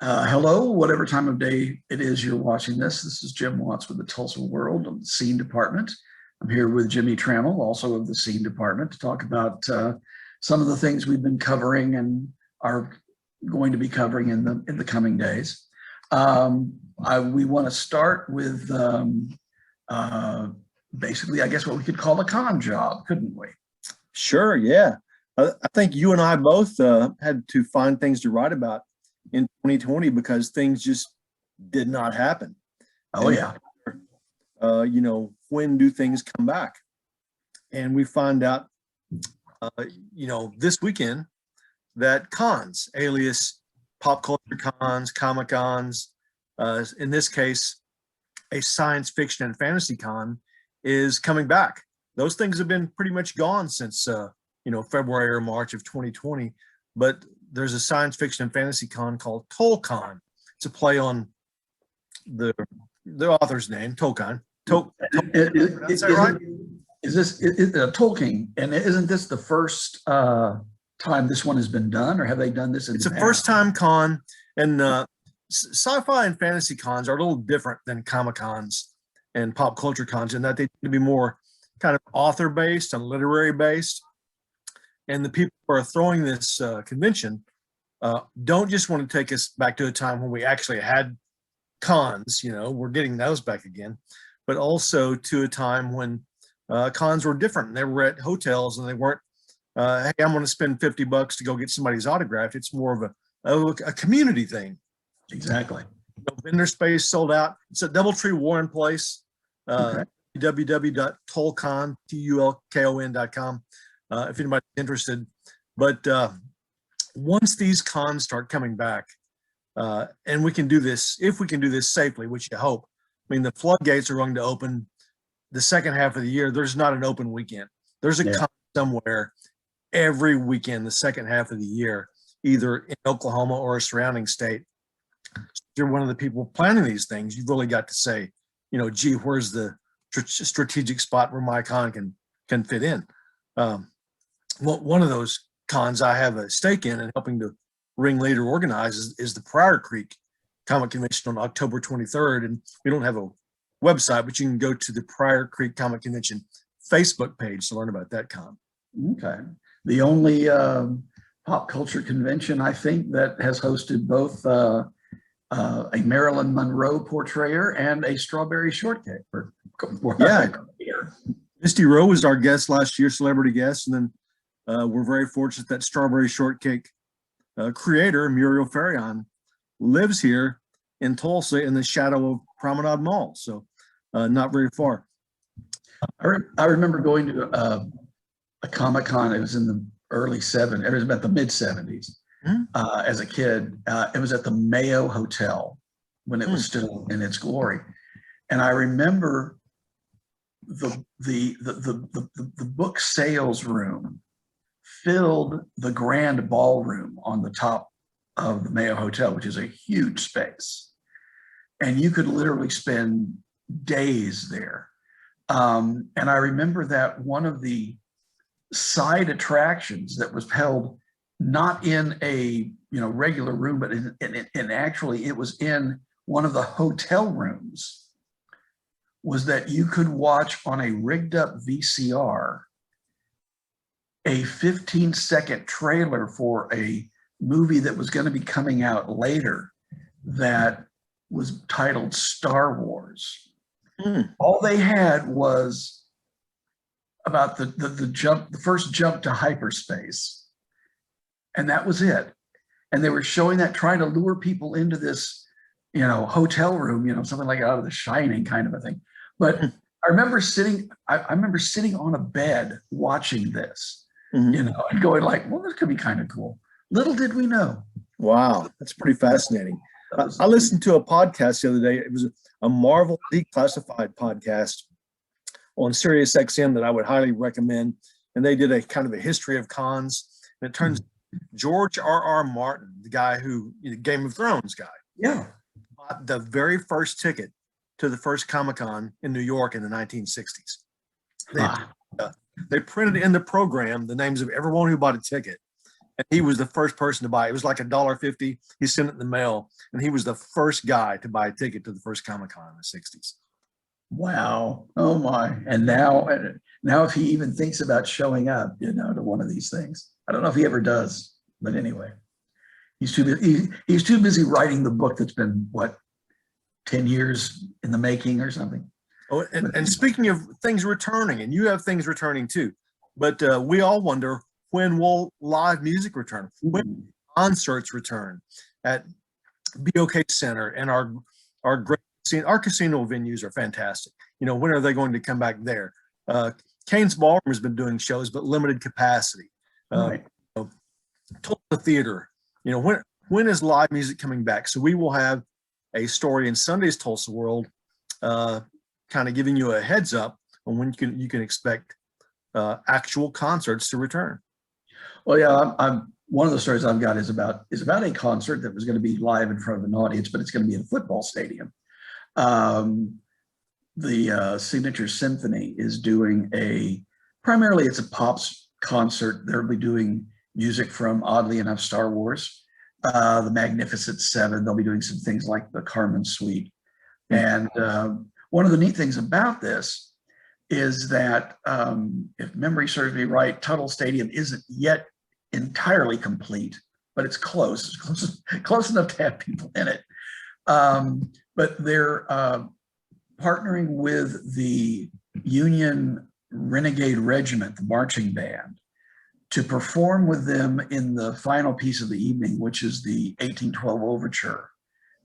Hello, whatever time of day it is you're watching this. This is Jim Watts with the Tulsa World of the Scene Department. I'm here with Jimmy Trammell, also of the Scene Department, to talk about some of the things we've been covering and are going to be covering in the coming days. We want to start with basically, I guess, what we could call a con job, couldn't we? Sure, yeah. I think you and I both had to find things to write about in 2020 because things just did not happen. Oh, yeah. When do things come back? And we find out, this weekend that cons, alias pop culture cons, comic cons, in this case, a science fiction and fantasy con is coming back. Those things have been pretty much gone since, February or March of 2020, but there's a science fiction and fantasy con called TolCon. It's a play on the author's name, Tolkien. Is that right? Is this Tolkien? And isn't this the first time this one has been done, or have they done this? It's a first-time con, and sci-fi and fantasy cons are a little different than comic cons and pop culture cons in that they tend to be more kind of author-based and literary-based. And the people who are throwing this convention don't just want to take us back to a time when we actually had cons, we're getting those back again, but also to a time when cons were different. They were at hotels and they weren't, hey, I'm going to spend $50 to go get somebody's autograph. It's more of a community thing. Exactly. Vendor space sold out. It's a DoubleTree Warren Place, www.tolkon.com. If anybody's interested. But once these cons start coming back, and we can do this, if we can do this safely, which you hope. I mean, the floodgates are going to open the second half of the year. There's not an open weekend. There's a con somewhere every weekend, the second half of the year, either in Oklahoma or a surrounding state. If you're one of the people planning these things, you've really got to say, gee, where's the strategic spot where my con can fit in? One of those cons I have a stake in and helping to ringlead or organize is the Pryor Creek Comic Convention on October 23rd. And we don't have a website, but you can go to the Pryor Creek Comic Convention Facebook page to learn about that con. Okay. The only pop culture convention, I think, that has hosted both a Marilyn Monroe portrayer and a strawberry shortcake. Yeah. Misty Rowe was our guest last year, celebrity guest, and then we're very fortunate that strawberry shortcake creator Muriel Farion lives here in Tulsa in the shadow of Promenade Mall, so not very far. I remember going to a Comic-Con. It was in the early 70s. It was about the mid 70s. As a kid. It was at the Mayo Hotel when it was still in its glory, and I remember the book sales room filled the grand ballroom on the top of the Mayo Hotel, which is a huge space, and you could literally spend days there. And I remember that one of the side attractions that was held not in a regular room, but in actually it was in one of the hotel rooms, was that you could watch on a rigged up VCR a 15-second trailer for a movie that was going to be coming out later that was titled Star Wars. All they had was about the first jump to hyperspace, and that was it. And they were showing that, trying to lure people into this hotel room, something like out of The Shining kind of a thing. But I remember sitting on a bed watching this, and going like, well, this could be kind of cool. Little did we know. Wow, that's pretty fascinating. I listened to a podcast the other day. It was a Marvel Declassified podcast on Sirius XM that I would highly recommend. And they did a kind of a history of cons. And it turns George R.R. Martin, the guy who, Game of Thrones guy, bought the very first ticket to the first Comic-Con in New York in the 1960s. They printed in the program the names of everyone who bought a ticket. And he was the first person to buy it. It was like $1.50. He sent it in the mail, and he was the first guy to buy a ticket to the first Comic-Con in the 60s. Wow. Oh my. And now if he even thinks about showing up, to one of these things, I don't know if he ever does, but anyway, he's too busy writing the book that's been, what, 10 years in the making or something. Oh, and speaking of things returning, and you have things returning too, but we all wonder, when will live music return? When concerts return at BOK Center, and our great our casino venues are fantastic. When are they going to come back there? Kane's Ballroom has been doing shows, but limited capacity. Right. Tulsa Theater. When is live music coming back? So we will have a story in Sunday's Tulsa World, kind of giving you a heads up on when you can expect actual concerts to return. Well, yeah, I'm one of the stories I've got is about a concert that was going to be live in front of an audience, but it's going to be in a football stadium. The Signature Symphony is doing primarily it's a pops concert. They'll be doing music from, oddly enough, Star Wars, the Magnificent Seven. They'll be doing some things like the Carmen Suite. And one of the neat things about this is that, if memory serves me right, Tuttle Stadium isn't yet entirely complete, but it's close. It's close enough to have people in it. But they're partnering with the Union Renegade Regiment, the marching band, to perform with them in the final piece of the evening, which is the 1812 Overture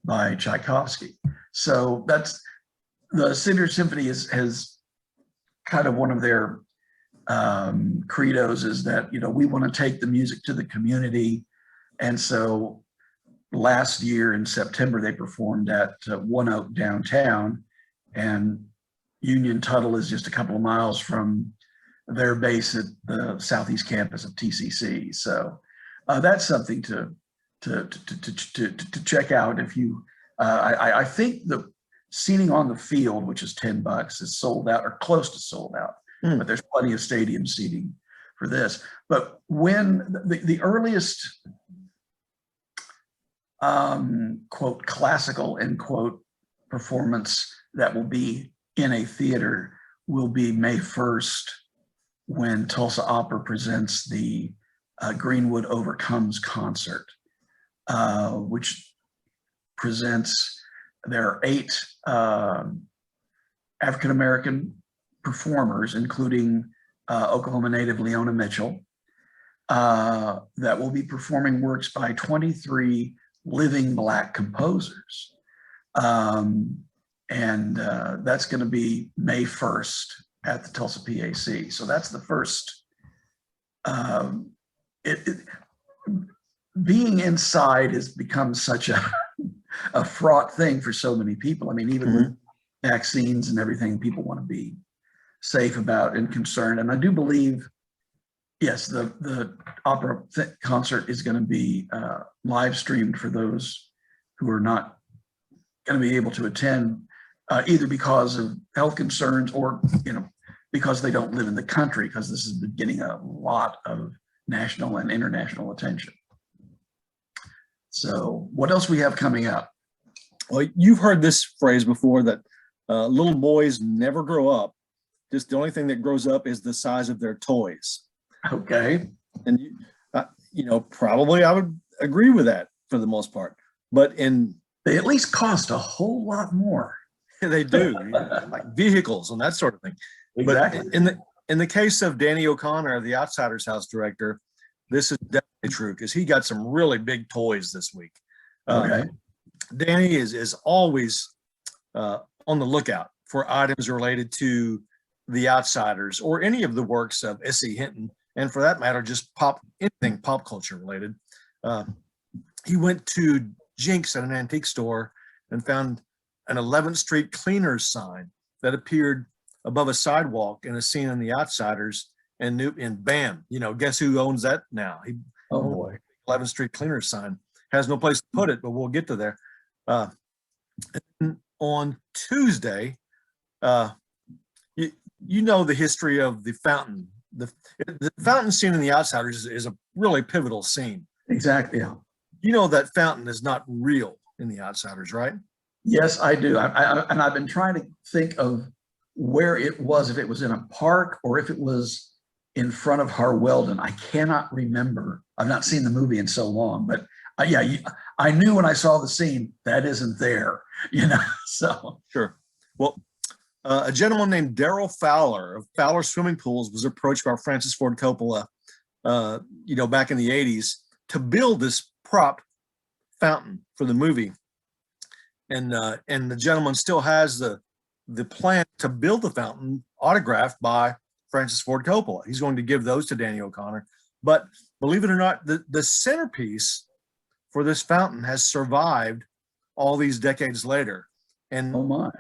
by Tchaikovsky. So that's the Signature Symphony has kind of one of their credos is that, we want to take the music to the community. And so last year in September, they performed at One Oak downtown, and Union Tuttle is just a couple of miles from their base at the Southeast campus of TCC. So that's something to check out. If you, I think the seating on the field, which is $10, is sold out or close to sold out, but there's plenty of stadium seating for this. But when the earliest quote classical end quote performance that will be in a theater will be May 1st, when Tulsa Opera presents the Greenwood Overcomes concert, which presents, there are 8 African-American performers, including Oklahoma native Leona Mitchell, that will be performing works by 23 living Black composers. And that's going to be May 1st at the Tulsa PAC. So that's the first. Being inside has become such a fraught thing for so many people. I mean, even with vaccines and everything, people want to be safe about and concerned. And I do believe, yes, the opera concert is going to be live streamed for those who are not going to be able to attend, either because of health concerns or, because they don't live in the country, because this has been getting a lot of national and international attention. So what else we have coming up? Well, you've heard this phrase before, that little boys never grow up. Just the only thing that grows up is the size of their toys. Okay. And, probably I would agree with that for the most part. But they at least cost a whole lot more. They do, like vehicles and that sort of thing. Exactly. But in the case of Danny O'Connor, the Outsiders House director, this is definitely true, because he got some really big toys this week. Okay. Danny is always on the lookout for items related to the Outsiders or any of the works of S.E. Hinton, and for that matter, just anything pop culture related. He went to Jinx at an antique store and found an 11th Street Cleaners sign that appeared above a sidewalk in a scene in The Outsiders, and bam, guess who owns that now? Oh boy. 11th Street Cleaners sign. Has no place to put it, but we'll get to there. On Tuesday, you know the history of the fountain the fountain scene in The Outsiders is a really pivotal scene. Exactly. Yeah. You know that fountain is not real in The Outsiders, right? Yes, I do. And I've been trying to think of where it was, if it was in a park or if it was in front of Harweldon. I cannot remember. I've not seen the movie in so long, but yeah, I knew when I saw the scene that isn't there, so. Sure. Well, a gentleman named Daryl Fowler of Fowler Swimming Pools was approached by Francis Ford Coppola, back in the 80s to build this prop fountain for the movie. And the gentleman still has the plan to build the fountain autographed by Francis Ford Coppola. He's going to give those to Danny O'Connor. But believe it or not, the centerpiece for this fountain has survived all these decades later. And, oh my.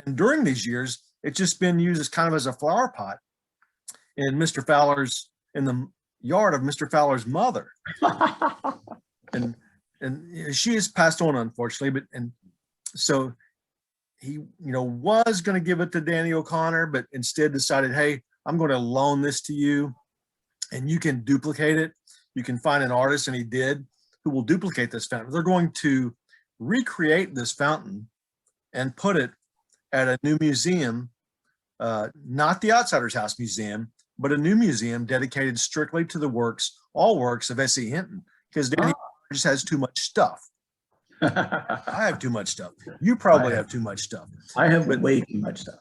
And during these years, it's just been used as kind of as a flower pot in the yard of Mr. Fowler's mother. and she has passed on, unfortunately, so he, was going to give it to Danny O'Connor, but instead decided, hey, I'm going to loan this to you and you can duplicate it. You can find an artist, and he did, who will duplicate this fountain. They're going to recreate this fountain and put it at a new museum, not the Outsiders House Museum, but a new museum dedicated strictly to all works of S.E. Hinton, because Danny just has too much stuff. I have too much stuff. You probably have too much stuff. I have way too much stuff.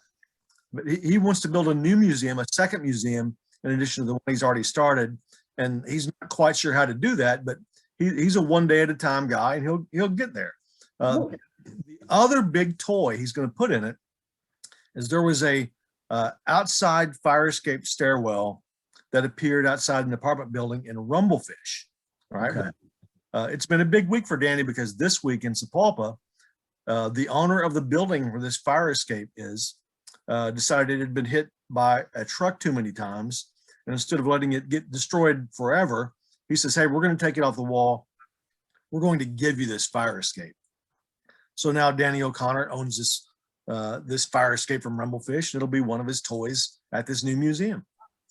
But he wants to build a new museum, a second museum, in addition to the one he's already started. And he's not quite sure how to do that, but he's a one day at a time guy, and he'll get there. The other big toy he's going to put in it is there was a outside fire escape stairwell that appeared outside an apartment building in Rumblefish. All right. Okay. It's been a big week for Danny, because this week in Sapulpa, the owner of the building where this fire escape is decided it had been hit by a truck too many times. And instead of letting it get destroyed forever, he says, hey, we're going to take it off the wall. We're going to give you this fire escape. So now Danny O'Connor owns this fire escape from Rumblefish. It'll be one of his toys at this new museum.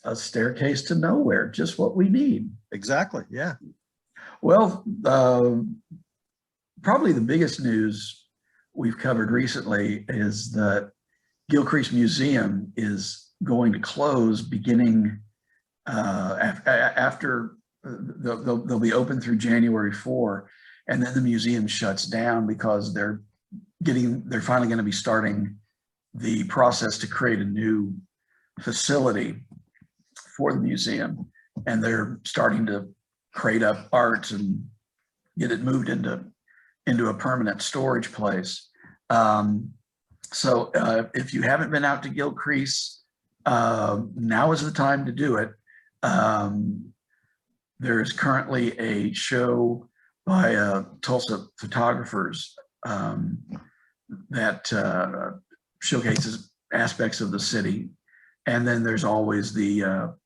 A staircase to nowhere, just what we need. Exactly. Yeah. Well, probably the biggest news we've covered recently is that Gilcrease Museum is going to close beginning after they'll be open through January 4, and then the museum shuts down because they're finally going to be starting the process to create a new facility for the museum, and they're starting to crate up art and get it moved into a permanent storage place. So if you haven't been out to Gilcrease, now is the time to do it. There's currently a show by Tulsa photographers that showcases aspects of the city. And then there's always the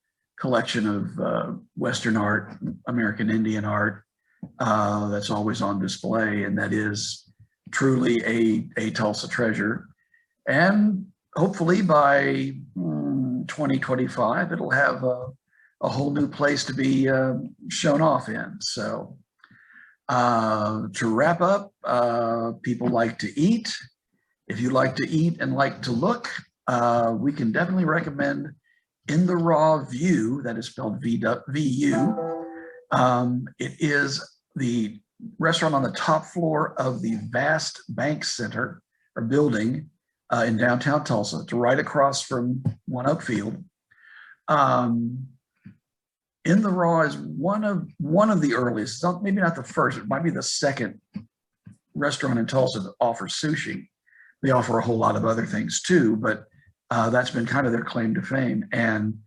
collection of Western art, American Indian art, that's always on display. And that is truly a Tulsa treasure. And hopefully by 2025, it'll have a whole new place to be shown off in. So to wrap up, people like to eat. If you like to eat and like to look, we can definitely recommend In the Raw View, that is spelled V-U. It is the restaurant on the top floor of the vast Bank Center or building in downtown Tulsa. It's right across from One Oak Field. In the Raw is one of the earliest, maybe not the first, it might be the second restaurant in Tulsa that offers sushi. They offer a whole lot of other things too, but that's been kind of their claim to fame. And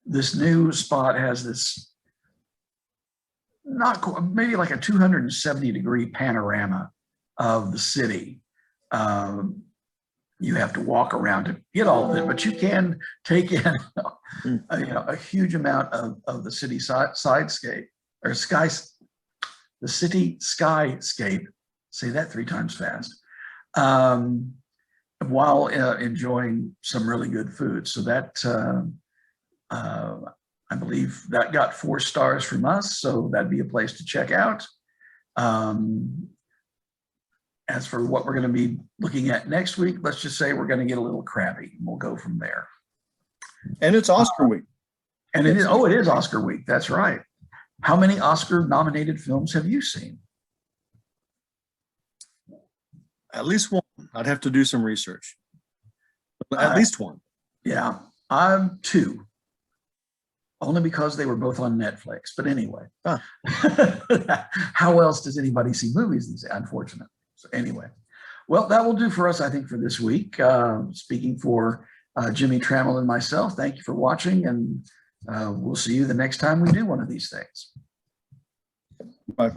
this new spot has this maybe like a 270-degree panorama of the city. You have to walk around to get all of it, but you can take in a huge amount of the city sidescape or the city skyscape. Say that 3 times fast. While enjoying some really good food. So that I believe that got 4 stars from us, so that'd be a place to check out. As for what we're going to be looking at next week, let's just say we're going to get a little crabby. We'll go from there. And it's Oscar week. And it is Oscar week. That's right. How many Oscar nominated films have you seen? At least one. I'd have to do some research. At least one. Yeah, I'm 2. Only because they were both on Netflix. But anyway, how else does anybody see movies these days? Unfortunately. So anyway, well, that will do for us, I think, for this week. Speaking for Jimmy Trammell and myself, thank you for watching, and we'll see you the next time we do one of these things. Bye.